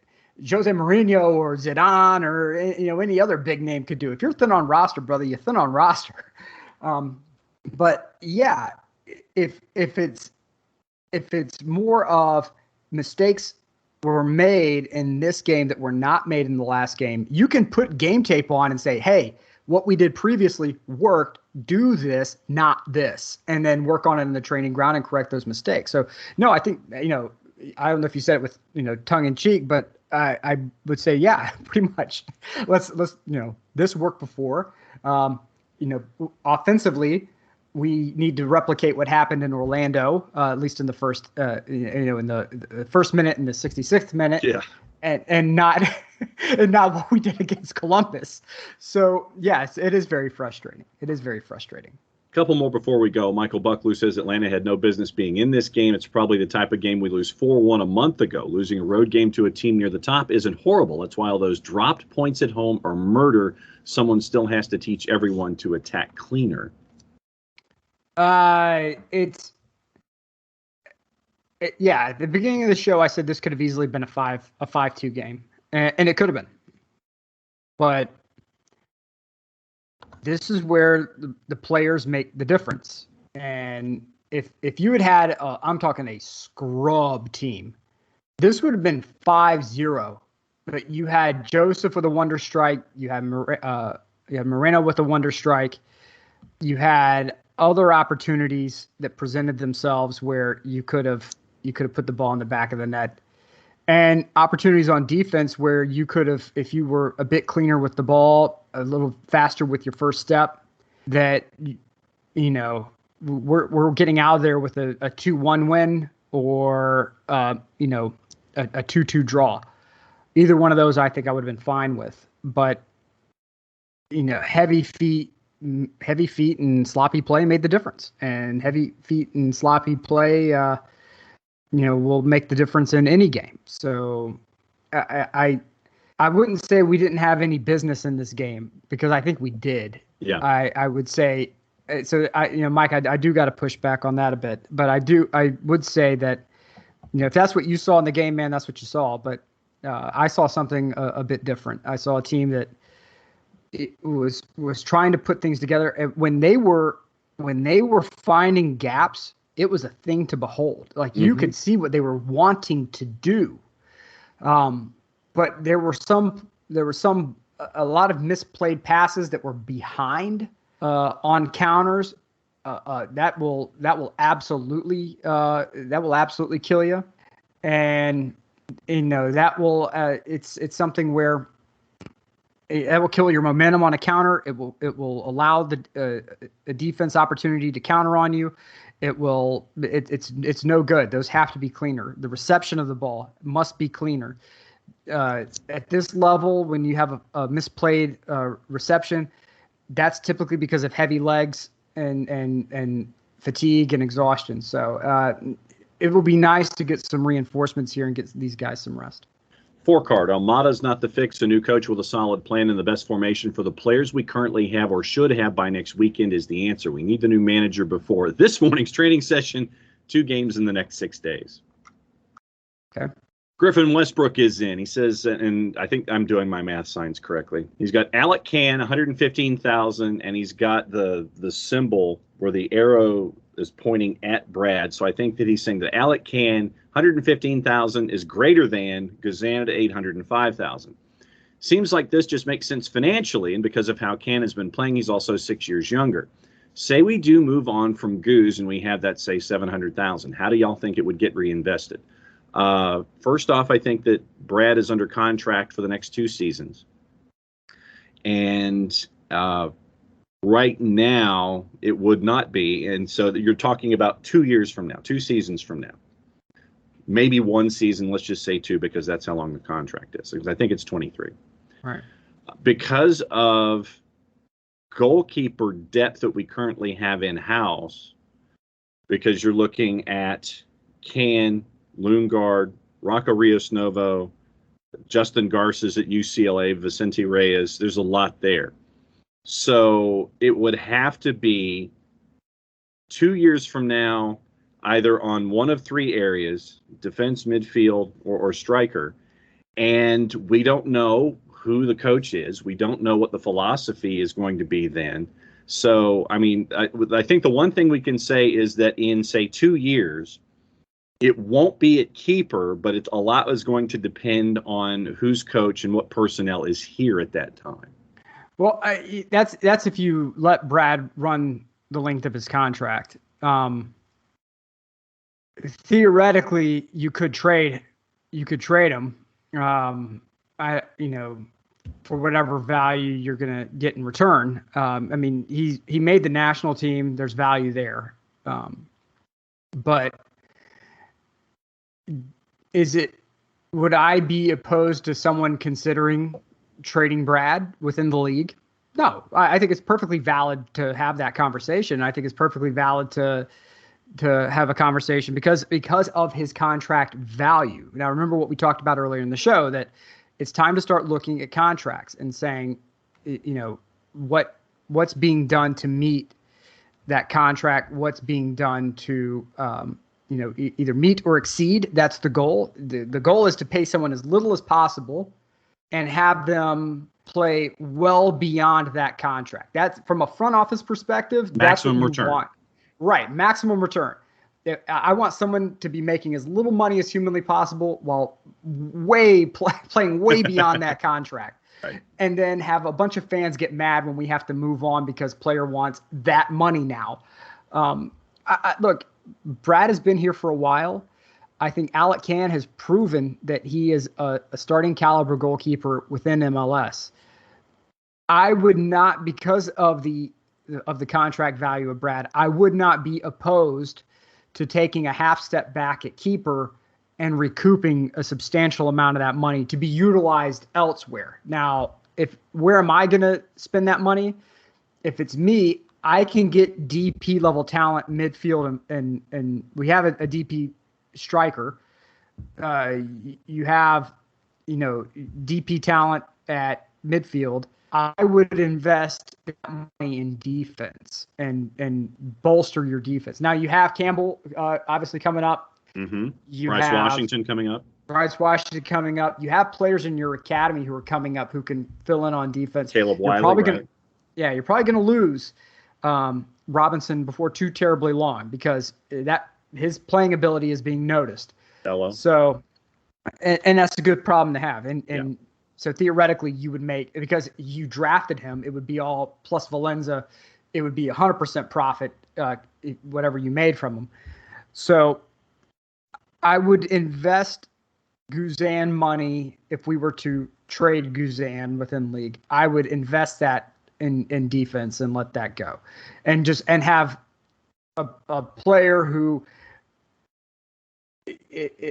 Jose Mourinho or Zidane or any other big name could do. If you're thin on roster, brother, you're thin on roster. But yeah, if it's more of mistakes were made in this game that were not made in the last game, you can put game tape on and say, hey, what we did previously worked. Do this, not this, and then work on it in the training ground and correct those mistakes. So no, I think, I don't know if you said it with, tongue in cheek, but I would say, yeah, pretty much. Let's this worked before. Offensively, we need to replicate what happened in Orlando, at least in the first, in the first minute and the 66th minute, and not what we did against Columbus. So yes, it is very frustrating. A couple more before we go. Michael Bucklew says Atlanta had no business being in this game. It's probably the type of game we lose 4-1 a month ago. Losing a road game to a team near the top isn't horrible. That's why all those dropped points at home are murder. Someone still has to teach everyone to attack cleaner. At the beginning of the show, I said this could have easily been a 5-2 game, and it could have been. But this is where the players make the difference. And if you had I'm talking a scrub team, this would have been 5-0. But you had Joseph with a wonder strike. You had Moreno with a wonder strike. You had other opportunities that presented themselves where you could have put the ball in the back of the net, and opportunities on defense where you could have, if you were a bit cleaner with the ball, a little faster with your first step, that we're getting out of there with a 2-1 win or a 2-2 draw. Either one of those I think I would have been fine with, but heavy feet and sloppy play made the difference, and heavy feet and sloppy play will make the difference in any game. So I wouldn't say we didn't have any business in this game, because I think we did. Yeah. I would say, so Mike, I do got to push back on that a bit, but I would say that, if that's what you saw in the game, man, that's what you saw. But I saw something a bit different. I saw a team that it was trying to put things together. And when they were finding gaps, it was a thing to behold. Like you could see what they were wanting to do. But there were a lot of misplayed passes that were behind on counters, that will absolutely kill you, and it's something where that will kill your momentum on a counter. It will allow the defense opportunity to counter on you. It's no good. Those have to be cleaner. The reception of the ball must be cleaner. At this level, when you have a misplayed reception, that's typically because of heavy legs and fatigue and exhaustion. So it will be nice to get some reinforcements here and get these guys some rest. Four-card, Almada's not the fix. A new coach with a solid plan and the best formation for the players we currently have or should have by next weekend is the answer. We need the new manager before this morning's training session. 2 games in the next 6 days. Okay. Griffin Westbrook is in. He says, and I think I'm doing my math signs correctly. He's got Alec Kann, 115,000, and he's got the symbol where the arrow is pointing at Brad. So I think that he's saying that Alec Kann, 115,000, is greater than Guzan at 805,000. Seems like this just makes sense financially, and because of how Kann has been playing, he's also 6 years younger. Say we do move on from Guz and we have that, say, 700,000. How do y'all think it would get reinvested? First off, I think that Brad is under contract for the next 2 seasons. And right now, it would not be. And so you're talking about 2 years from now, 2 seasons from now. Maybe 1 season, let's just say 2, because that's how long the contract is. Because I think it's 23. Right. Because of goalkeeper depth that we currently have in-house, because you're looking at Kann, Lundgaard, Rocco Rios Novo, Justin Garces at UCLA, Vicente Reyes. There's a lot there. So it would have to be 2 years from now, either on one of 3 areas, defense, midfield, or striker. And we don't know who the coach is. We don't know what the philosophy is going to be then. So, I mean, I think the one thing we can say is that in, say, 2 years, it won't be at keeper, but a lot is going to depend on who's coach and what personnel is here at that time. Well, that's if you let Brad run the length of his contract. Theoretically, you could trade him. For whatever value you're gonna get in return. I mean, he made the national team. There's value there, but. Would I be opposed to someone considering trading Brad within the league? No, I think it's perfectly valid to have that conversation. I think it's perfectly valid to have a conversation because of his contract value. Now, remember what we talked about earlier in the show, that it's time to start looking at contracts and saying, what's being done to meet that contract, what's being done to, either meet or exceed. That's the goal. The goal is to pay someone as little as possible and have them play well beyond that contract. That's from a front office perspective. Maximum that's what return. You want. Right. Maximum return. I want someone to be making as little money as humanly possible while playing way beyond that contract. Right. And then have a bunch of fans get mad when we have to move on because player wants that money now. Look, Brad has been here for a while. I think Alec Kann has proven that he is a starting caliber goalkeeper within MLS. I would not, because of the contract value of Brad, I would not be opposed to taking a half step back at keeper and recouping a substantial amount of that money to be utilized elsewhere. Now, where am I going to spend that money? If it's me, I can get DP level talent midfield and we have a DP striker. You have, DP talent at midfield. I would invest that money in defense and bolster your defense. Now you have Campbell obviously coming up. Mm-hmm. Bryce Washington coming up. You have players in your academy who are coming up who can fill in on defense. Caleb Wiley. You're probably going to lose Robinson before too terribly long because his playing ability is being noticed. Hello. So, and that's a good problem to have. And so theoretically you would make, because you drafted him, it would be all plus Valenza. It would be 100% profit whatever you made from them. So I would invest Guzan money if we were to trade Guzan within league. I would invest that in defense and let that go, and have a player who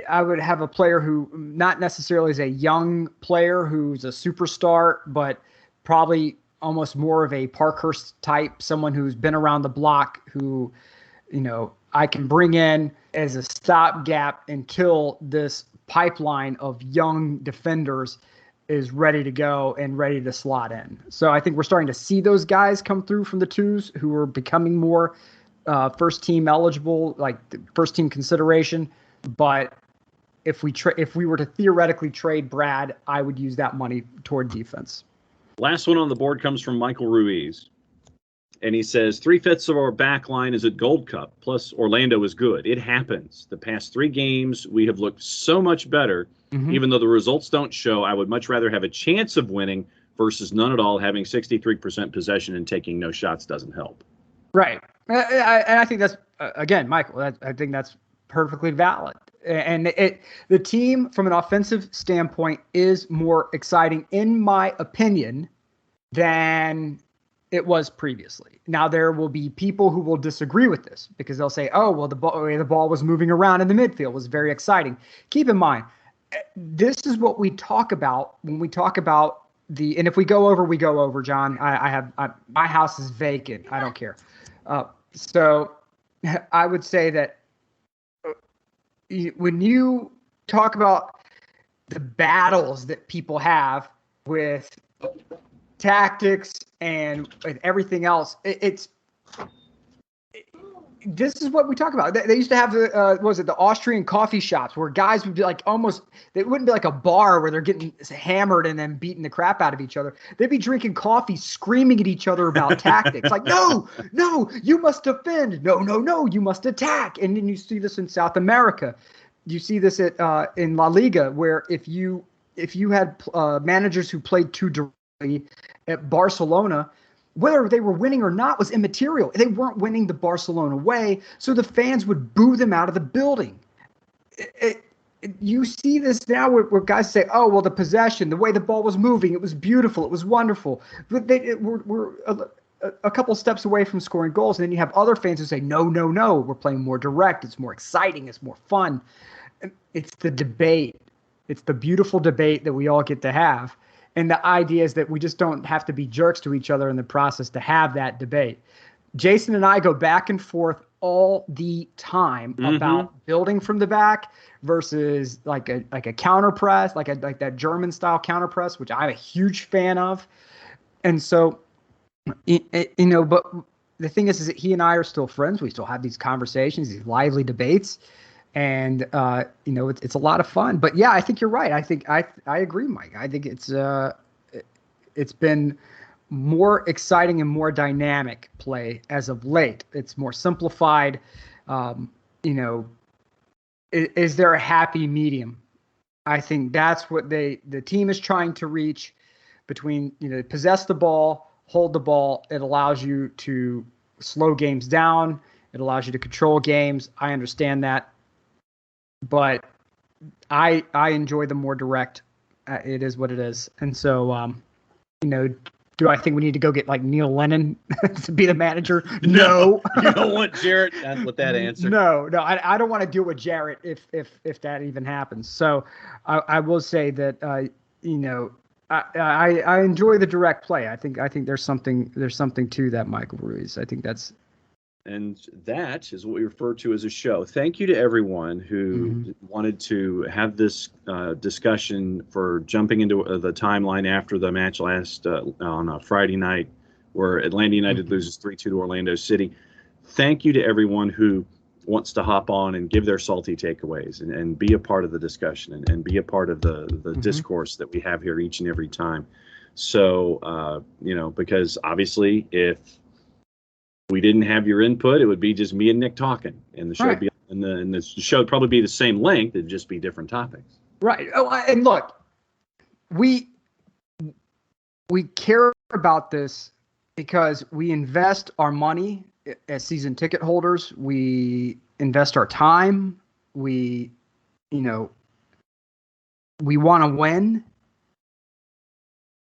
I would have a player who not necessarily is a young player who's a superstar, but probably almost more of a Parkhurst type, someone who's been around the block, who, I can bring in as a stopgap until this pipeline of young defenders is ready to go and ready to slot in. So I think we're starting to see those guys come through from the twos who are becoming more first team eligible, like first team consideration. But if we were to theoretically trade Brad, I would use that money toward defense. Last one on the board comes from Michael Ruiz. And he says 3/5 of our back line is at Gold Cup, plus Orlando is good. It happens. The past 3 games, we have looked so much better. Mm-hmm. Even though the results don't show, I would much rather have a chance of winning versus none at all. Having 63% possession and taking no shots doesn't help. Right. And I think that's, again, Michael, I think that's perfectly valid. And the team, from an offensive standpoint, is more exciting, in my opinion, than it was previously. Now, there will be people who will disagree with this because they'll say, oh, well, the ball was moving around in the midfield was very exciting. Keep in mind, this is what we talk about when we talk about and if we go over, we go over, John. My house is vacant. I don't care. So I would say that when you talk about the battles that people have with tactics and everything else, this is what we talk about. They used to have the Austrian coffee shops where guys would be like it wouldn't be like a bar where they're getting hammered and then beating the crap out of each other. They'd be drinking coffee, screaming at each other about tactics. Like, no, you must defend. No, you must attack. And then you see this in South America. You see this in La Liga, where if you had managers who played too directly at Barcelona, whether they were winning or not was immaterial. They weren't winning the Barcelona way, so the fans would boo them out of the building. You see this now where guys say, oh, well, the possession, the way the ball was moving, it was beautiful, it was wonderful. But we're a couple steps away from scoring goals, and then you have other fans who say, no, we're playing more direct, it's more exciting, it's more fun. It's the debate. It's the beautiful debate that we all get to have. And the idea is that we just don't have to be jerks to each other in the process to have that debate. Jason and I go back and forth all the time about building from the back versus like a counter press, like that German style counter press, which I'm a huge fan of. And so, but the thing is that he and I are still friends. We still have these conversations, these lively debates. And, it's a lot of fun. But, yeah, I think you're right. I think I agree, Mike. I think it's been more exciting and more dynamic play as of late. It's more simplified. Is there a happy medium? I think that's what the team is trying to reach between, possess the ball, hold the ball. It allows you to slow games down. It allows you to control games. I understand that. But I enjoy the more direct. It is what it is. And so, do I think we need to go get like Neil Lennon to be the manager? No. You don't want Jarrett with that answer. No, I don't want to deal with Jarrett if that even happens. So I will say that, I enjoy the direct play. I think there's something to that, Michael Ruiz. I think that's. And that is what we refer to as a show. Thank you to everyone who wanted to have this discussion for jumping into the timeline after the match last on a Friday night where Atlanta United loses 3-2 to Orlando City. Thank you to everyone who wants to hop on and give their salty takeaways and be a part of the discussion and be a part of the discourse that we have here each and every time. So, because obviously if we didn't have your input, it would be just me and Nick talking, and the show would be, and the show would probably be the same length. It'd just be different topics. Right. Oh, and look, we care about this because we invest our money as season ticket holders. We invest our time. We want to win.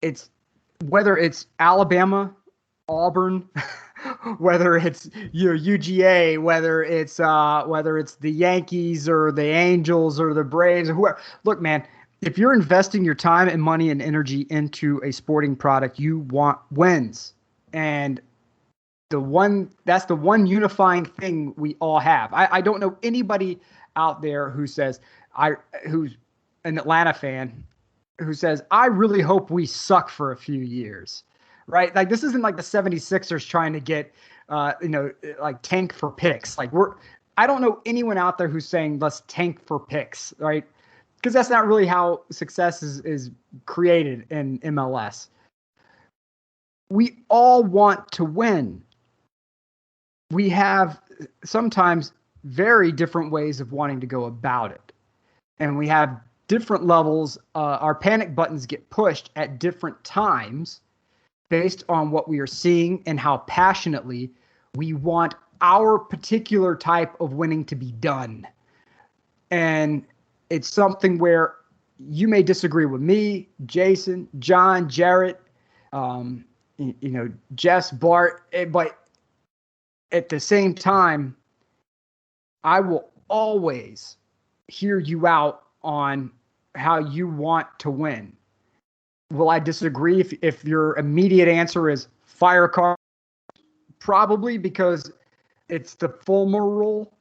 It's whether it's Alabama, Auburn, whether it's UGA, whether it's the Yankees or the Angels or the Braves or whoever. Look, man, if you're investing your time and money and energy into a sporting product, you want wins. And that's the one unifying thing we all have. I don't know anybody out there who says who's an Atlanta fan who says, I really hope we suck for a few years, right? Like, this isn't like the 76ers trying to get, like tank for picks. Like, I don't know anyone out there who's saying, let's tank for picks, right? Because that's not really how success is created in MLS. We all want to win. We have sometimes very different ways of wanting to go about it. And we have different levels. Our panic buttons get pushed at different times based on what we are seeing and how passionately we want our particular type of winning to be done. And it's something where you may disagree with me, Jason, John, Jarrett, Jess, Bart, but at the same time, I will always hear you out on how you want to win. Will I disagree if your immediate answer is fire car? Probably, because it's the Fulmer rule.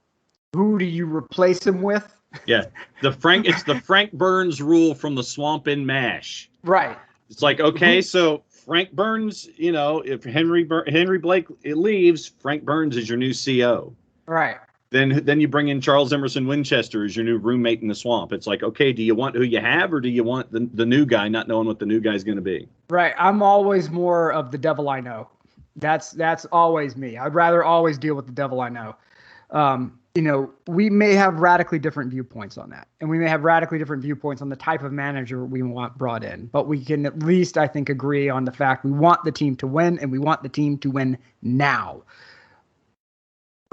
Who do you replace him with? Yeah, it's the Frank Burns rule from the Swamp in MASH. Right. It's like, okay, so Frank Burns, if Henry Blake leaves, Frank Burns is your new CO. Right. Then you bring in Charles Emerson Winchester as your new roommate in the Swamp. It's like, okay, do you want who you have, or do you want the new guy, not knowing what the new guy's going to be? Right. I'm always more of the devil I know. That's always me. I'd rather always deal with the devil I know. We may have radically different viewpoints on that, and we may have radically different viewpoints on the type of manager we want brought in. But we can at least, I think, agree on the fact we want the team to win, and we want the team to win now.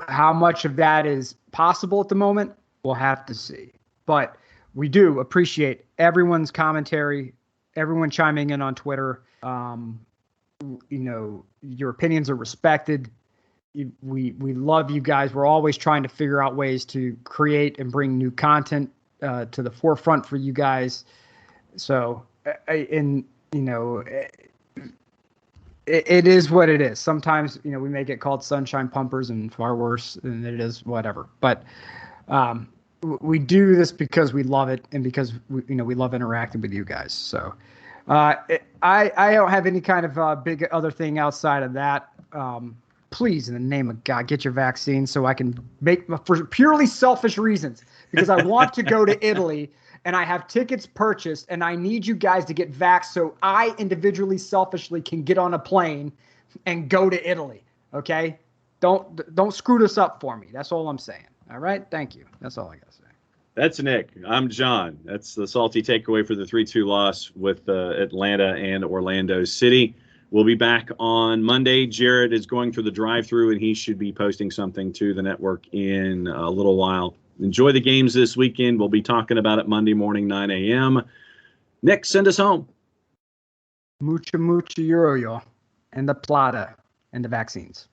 How much of that is possible at the moment, we'll have to see. But we do appreciate everyone's commentary, everyone chiming in on Twitter. Your opinions are respected. We love you guys. We're always trying to figure out ways to create and bring new content to the forefront for you guys. So, it is what it is. Sometimes, we may get called sunshine pumpers, and far worse, and it is whatever. But we do this because we love it, and because we love interacting with you guys. So I don't have any kind of big other thing outside of that. Please, in the name of God, get your vaccine so I can for purely selfish reasons, because I want to go to Italy and I have tickets purchased, and I need you guys to get vaxxed so I individually, selfishly can get on a plane and go to Italy. Okay? Don't screw this up for me. That's all I'm saying. All right? Thank you. That's all I got to say. That's Nick. I'm John. That's the salty takeaway for the 3-2 loss with Atlanta and Orlando City. We'll be back on Monday. Jarrett is going through the drive-through, and he should be posting something to the network in a little while. Enjoy the games this weekend. We'll be talking about it Monday morning, 9 a.m. Nick, send us home. Mucha, mucha euro, and the plata, and the vaccines.